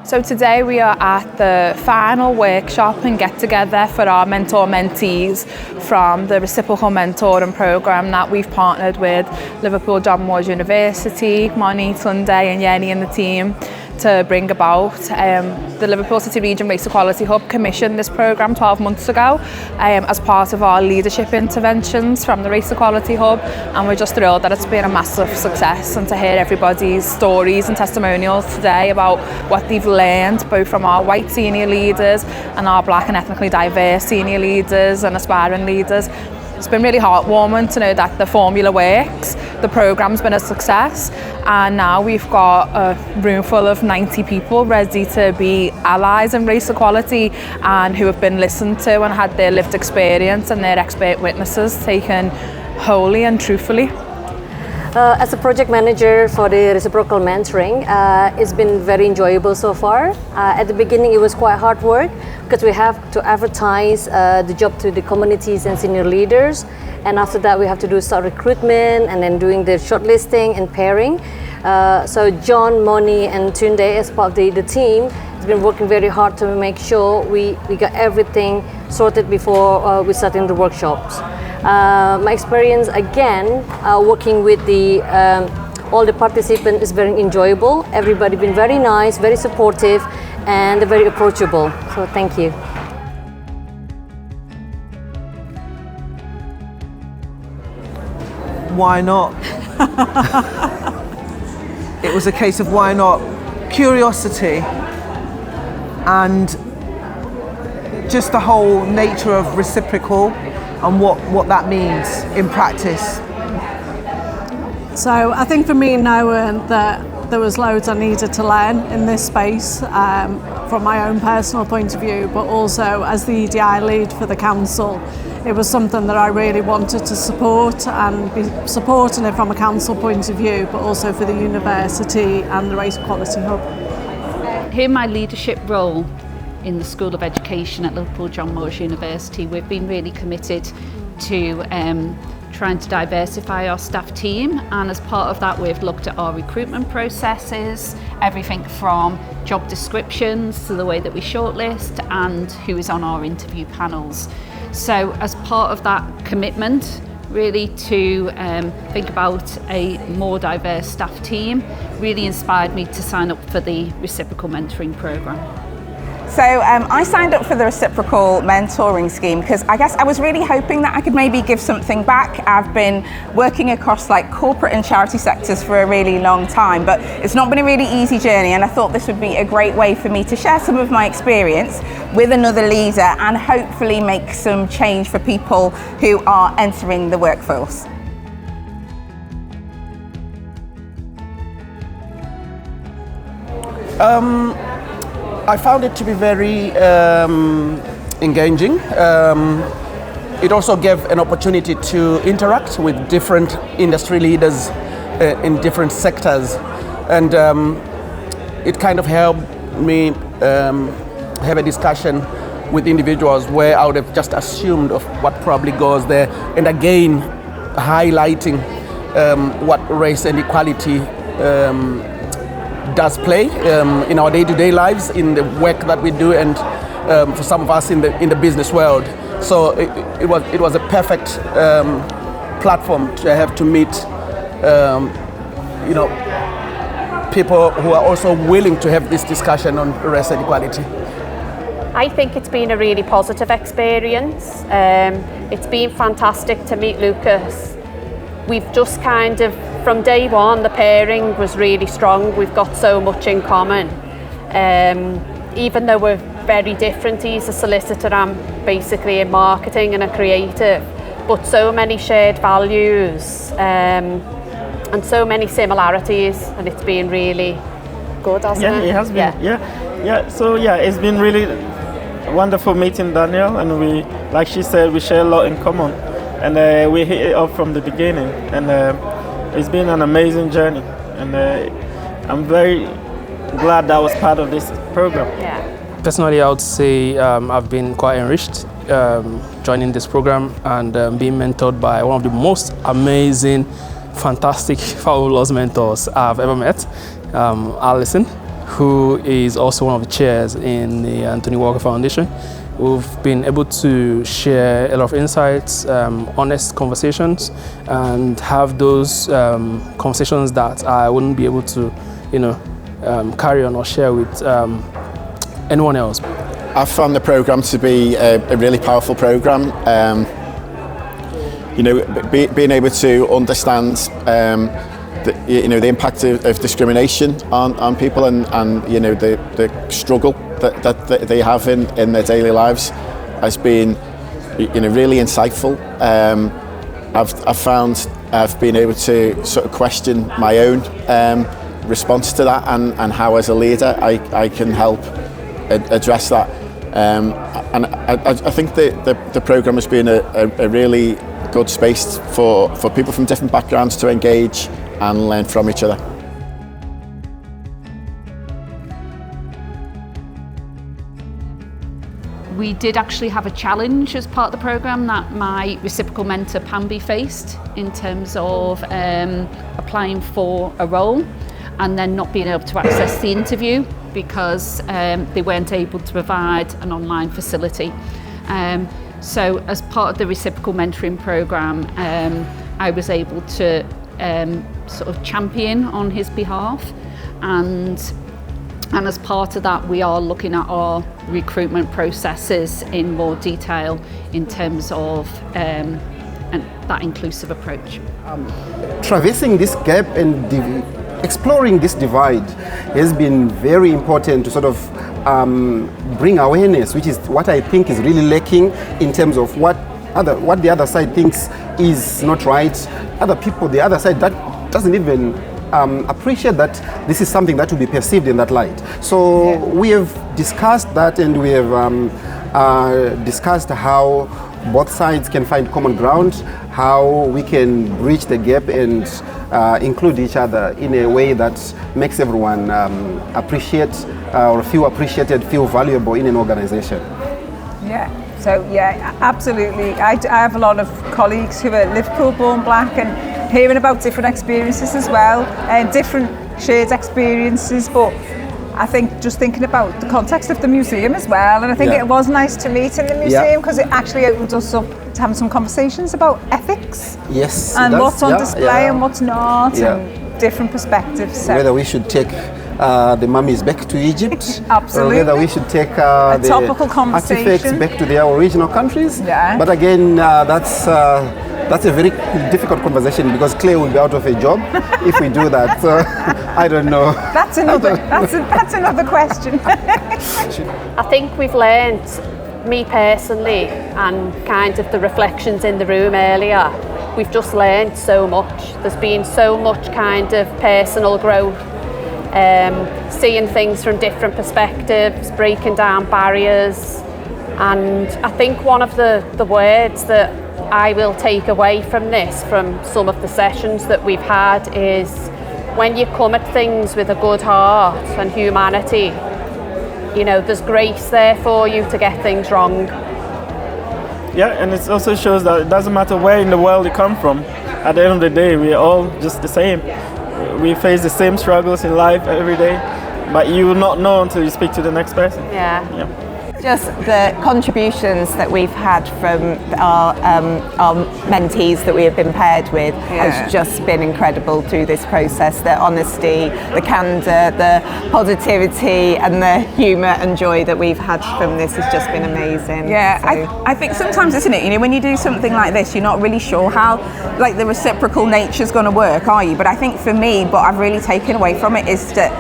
So today we are at the final workshop and get together for our mentor-mentees from the reciprocal mentoring programme that we've partnered with Liverpool John Moores University, Moni, Sunday and Yenny and the team to bring about. The Liverpool City Region Race Equality Hub commissioned this programme 12 months ago as part of our leadership interventions from the Race Equality Hub, and we're just thrilled that it's been a massive success and to hear everybody's stories and testimonials today about what they've learned both from our white senior leaders and our black and ethnically diverse senior leaders and aspiring leaders. It's been really heartwarming to know that the formula works, the programme's been a success, and now we've got a room full of 90 people ready to be allies in race equality and who have been listened to and had their lived experience and their expert witnesses taken wholly and truthfully. As a project manager for the reciprocal mentoring, it's been very enjoyable so far. At the beginning it was quite hard work because we have to advertise the job to the communities and senior leaders, and after that we have to do start recruitment and then doing the shortlisting and pairing. So John, Moni and Tunde as part of the team has been working very hard to make sure we got everything sorted before we start in the workshops. My experience again working with all the participants is very enjoyable. Everybody been very nice, very supportive and very approachable. So thank you. Why not? It was a case of why not? Curiosity and just the whole nature of reciprocal and what that means in practice. So I think for me, knowing that there was loads I needed to learn in this space from my own personal point of view, but also as the EDI lead for the council, it was something that I really wanted to support and be supporting it from a council point of view, but also for the university and the Race Equality Hub. In my leadership role in the School of Education at Liverpool John Moores University, we've been really committed to trying to diversify our staff team, and as part of that we've looked at our recruitment processes, everything from job descriptions to the way that we shortlist and who is on our interview panels. So as part of that commitment really to think about a more diverse staff team really inspired me to sign up for the reciprocal mentoring programme. So I signed up for the reciprocal mentoring scheme because I guess I was really hoping that I could maybe give something back. I've been working across like corporate and charity sectors for a really long time, but it's not been a really easy journey, and I thought this would be a great way for me to share some of my experience with another leader and hopefully make some change for people who are entering the workforce. I found it to be very engaging. It also gave an opportunity to interact with different industry leaders in different sectors, and it kind of helped me have a discussion with individuals where I would have just assumed of what probably goes there, and again highlighting what race and equality does play in our day-to-day lives, in the work that we do, and for some of us in the business world. So it was a perfect platform to have to meet people who are also willing to have this discussion on race and equality. I think it's been a really positive experience. It's been fantastic to meet Lucas. We've just kind of, from day one, the pairing was really strong. We've got so much in common. Even though we're very different, he's a solicitor, I'm basically in marketing and a creative, but so many shared values and so many similarities, and it's been really good, hasn't it? Yeah, it has been. Yeah. So it's been really wonderful meeting Daniel, and we, like she said, we share a lot in common. And we hit it off from the beginning, and it's been an amazing journey, and I'm very glad that I was part of this program. Yeah. Personally, I would say I've been quite enriched joining this program and being mentored by one of the most amazing, fantastic, fabulous mentors I've ever met, Alison. who is also one of the chairs in the Anthony Walker Foundation. We've been able to share a lot of insights, honest conversations, and have those conversations that I wouldn't be able to, carry on or share with anyone else. I've found the programme to be a really powerful programme. Being able to understand the impact of discrimination on people and the struggle that they have in their daily lives has been really insightful. I've found I've been able to sort of question my own response to that and how as a leader I can help address that. And I think the programme has been a really good space for people from different backgrounds to engage and learn from each other. We did actually have a challenge as part of the programme that my reciprocal mentor Pambi faced in terms of applying for a role and then not being able to access the interview because they weren't able to provide an online facility. So as part of the reciprocal mentoring programme, I was able to sort of champion on his behalf, and as part of that we are looking at our recruitment processes in more detail in terms of that inclusive approach. Traversing this gap and exploring this divide has been very important to sort of bring awareness, which is what I think is really lacking in terms of what the other side thinks is not right. Other people, the other side, that doesn't even appreciate that this is something that will be perceived in that light. So we have discussed that, and we have discussed how both sides can find common ground, how we can bridge the gap and include each other in a way that makes everyone appreciate or feel appreciated, feel valuable in an organization. Yeah, so yeah, absolutely. I have a lot of colleagues who are Liverpool born black, and hearing about different experiences as well, and different shared experiences, but I think just thinking about the context of the museum as well, and I think it was nice to meet in the museum because it actually opened us up to having some conversations about ethics. Yes, and what's on display and what's not, and different perspectives. So. Whether we should take the mummies back to Egypt, absolutely, or whether we should take a the topical conversation artifacts back to their original countries. Yeah. But again, that's a very difficult conversation because Clay will be out of a job if we do that. So I don't know. That's another question. I think we've learned, me personally, and kind of the reflections in the room earlier, we've just learned so much. There's been so much kind of personal growth, seeing things from different perspectives, breaking down barriers, and I think one of the words that I will take away from this, from some of the sessions that we've had, is when you come at things with a good heart and humanity, there's grace there for you to get things wrong. Yeah, and it also shows that it doesn't matter where in the world you come from. At the end of the day, we're all just the same. We face the same struggles in life every day, but you will not know until you speak to the next person. Yeah. Just the contributions that we've had from our mentees that we have been paired with has just been incredible through this process. The honesty, the candour, the positivity and the humour and joy that we've had from this has just been amazing. Yeah, so. I think sometimes, isn't it, when you do something like this, you're not really sure how the reciprocal nature's going to work, are you? But I think for me, what I've really taken away from it is that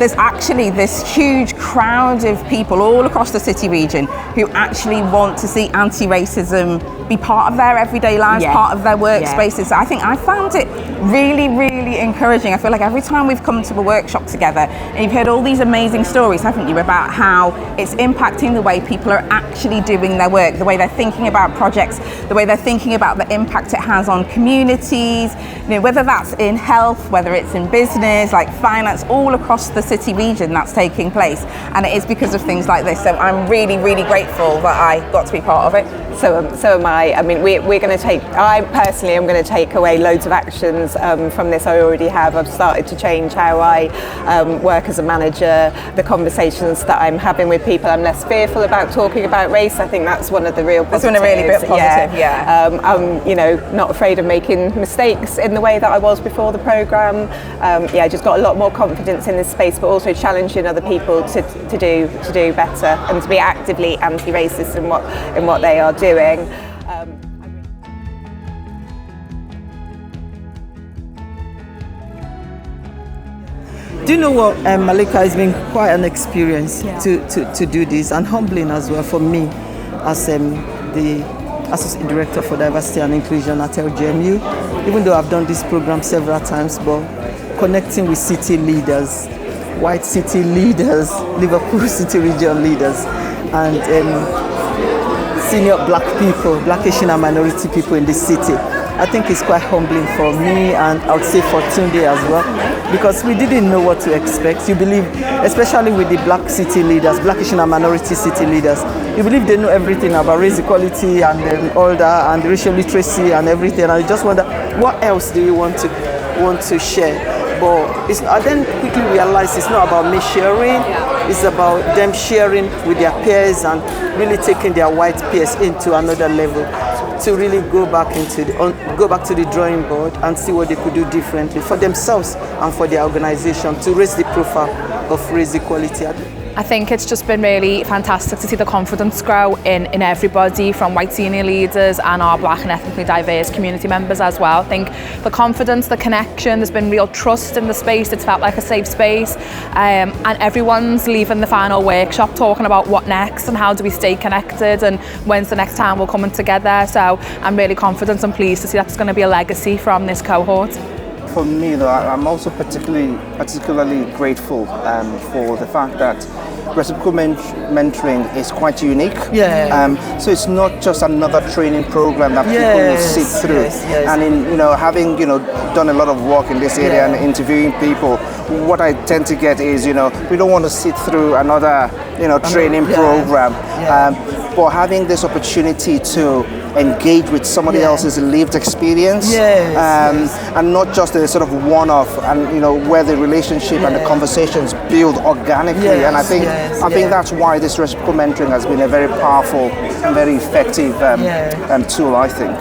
there's actually this huge crowd of people all across the city region who actually want to see anti-racism be part of their everyday lives, part of their workspaces. I think I found it really, really encouraging. I feel like every time we've come to a workshop together, and you've heard all these amazing stories, haven't you, about how it's impacting the way people are actually doing their work, the way they're thinking about projects, the way they're thinking about the impact it has on communities, whether that's in health, whether it's in business, like finance, all across the city region that's taking place. And it is because of things like this. So I'm really, really grateful that I got to be part of it. so am I. I mean, we're going to take, I personally am going to take away loads of actions from this. I already have. I've started to change how I work as a manager, the conversations that I'm having with people. I'm less fearful about talking about race. I think that's one of the real positives. That's been a really bit positive, yeah. I'm, you know, not afraid of making mistakes in the way that I was before the programme. Yeah, just got a lot more confidence in this space, but also challenging other people to do better and to be actively anti-racist in what they are doing. Do you know what, Malika, has been quite an experience to do this, and humbling as well for me as the Associate Director for Diversity and Inclusion at LJMU, even though I've done this program several times, but connecting with city leaders, white city leaders, Liverpool city region leaders, and senior black people, black, Asian and minority people in the city. I think it's quite humbling for me, and I would say for Tunde as well, because we didn't know what to expect. You believe, especially with the black city leaders, black, Asian and minority city leaders, you believe they know everything about race equality and all that, and racial literacy and everything, and you just wonder, what else do you want to share? But I then quickly realized it's not about me sharing, it's about them sharing with their peers and really taking their white peers into another level, to really go back to the drawing board and see what they could do differently for themselves and for their organization to raise the profile of race equality. I think it's just been really fantastic to see the confidence grow in everybody, from white senior leaders and our black and ethnically diverse community members as well. I think the confidence, the connection, there's been real trust in the space. It's felt like a safe space, and everyone's leaving the final workshop talking about what next and how do we stay connected and when's the next time we're coming together. So I'm really confident and pleased to see that's going to be a legacy from this cohort. For me, though, I'm also particularly grateful for the fact that reciprocal mentoring is quite unique. Yeah. So it's not just another training program that people will sit through. And in having done a lot of work in this area and interviewing people, what I tend to get is we don't want to sit through another training program. But having this opportunity to engage with somebody else's lived experience, and not just a sort of one-off, and where the relationship and the conversations build organically. And I think that's why this reciprocal mentoring has been a very powerful and very effective tool, I think.